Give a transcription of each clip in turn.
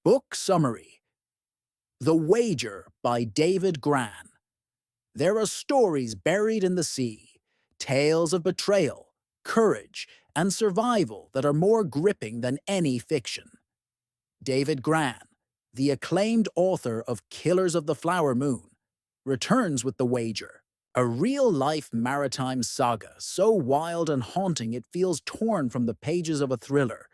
Book Summary: The Wager by David Grann. There are stories buried in the sea, tales of betrayal, courage, and survival that are more gripping than any fiction. David Grann, the acclaimed author of Killers of the Flower Moon, returns with The Wager, a real-life maritime saga so wild and haunting it feels torn from the pages of a thriller.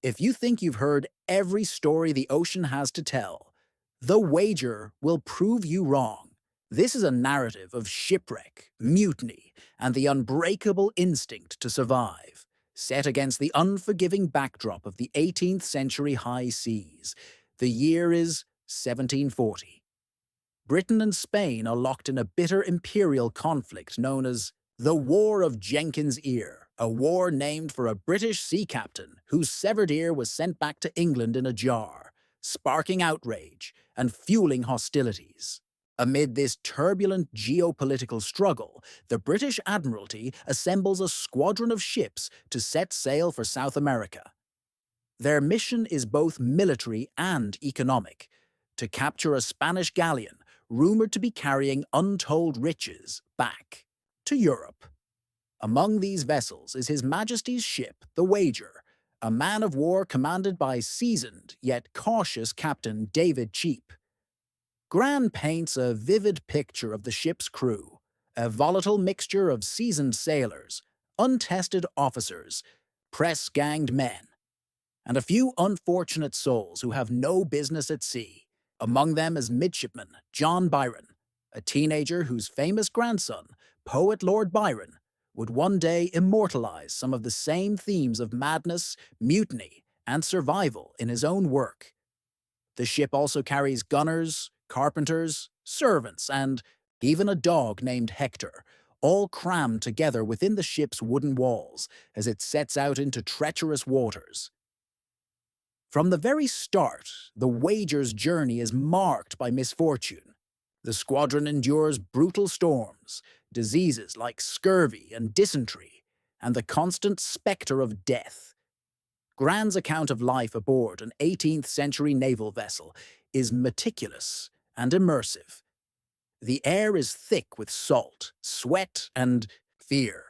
If you think you've heard every story the ocean has to tell, The Wager will prove you wrong. This is a narrative of shipwreck, mutiny, and the unbreakable instinct to survive, set against the unforgiving backdrop of the 18th century high seas. The year is 1740. Britain and Spain are locked in a bitter imperial conflict known as the War of Jenkins' Ear, a war named for a British sea captain whose severed ear was sent back to England in a jar, sparking outrage and fueling hostilities. Amid this turbulent geopolitical struggle, the British Admiralty assembles a squadron of ships to set sail for South America. Their mission is both military and economic: to capture a Spanish galleon rumored to be carrying untold riches back to Europe. Among these vessels is His Majesty's ship, The Wager, a man-of-war commanded by seasoned yet cautious Captain David Cheap. Grann paints a vivid picture of the ship's crew, a volatile mixture of seasoned sailors, untested officers, press-ganged men, and a few unfortunate souls who have no business at sea. Among them is midshipman John Byron, a teenager whose famous grandson, poet Lord Byron, would one day immortalize some of the same themes of madness, mutiny, and survival in his own work. The ship also carries gunners, carpenters, servants, and even a dog named Hector, all crammed together within the ship's wooden walls as it sets out into treacherous waters. From the very start, The Wager's journey is marked by misfortune. The squadron endures brutal storms, diseases like scurvy and dysentery, and the constant spectre of death. Grann's account of life aboard an 18th century naval vessel is meticulous and immersive. The air is thick with salt, sweat, and fear.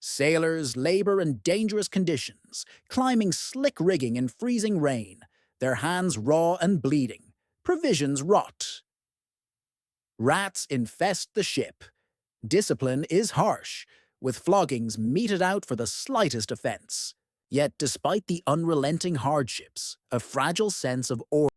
Sailors labor in dangerous conditions, climbing slick rigging in freezing rain, their hands raw and bleeding, provisions rot. Rats infest the ship. Discipline is harsh, with floggings meted out for the slightest offense. Yet despite the unrelenting hardships, a fragile sense of order